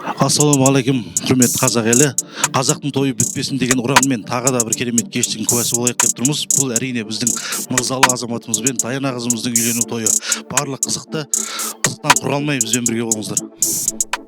Ассалаумағалейкум, құрметті қазақ елі. Қазақтың тойы бітпесін деген ұранмен тағы да бір керемет кештің куәсі болайық деп тұрмыз. Бұл әрине біздің мырзалы азаматымыз бен Даяна қызымыздың үйлену тойы. Барлық қызықтан құр қалмай бізбен бірге болыңыздар.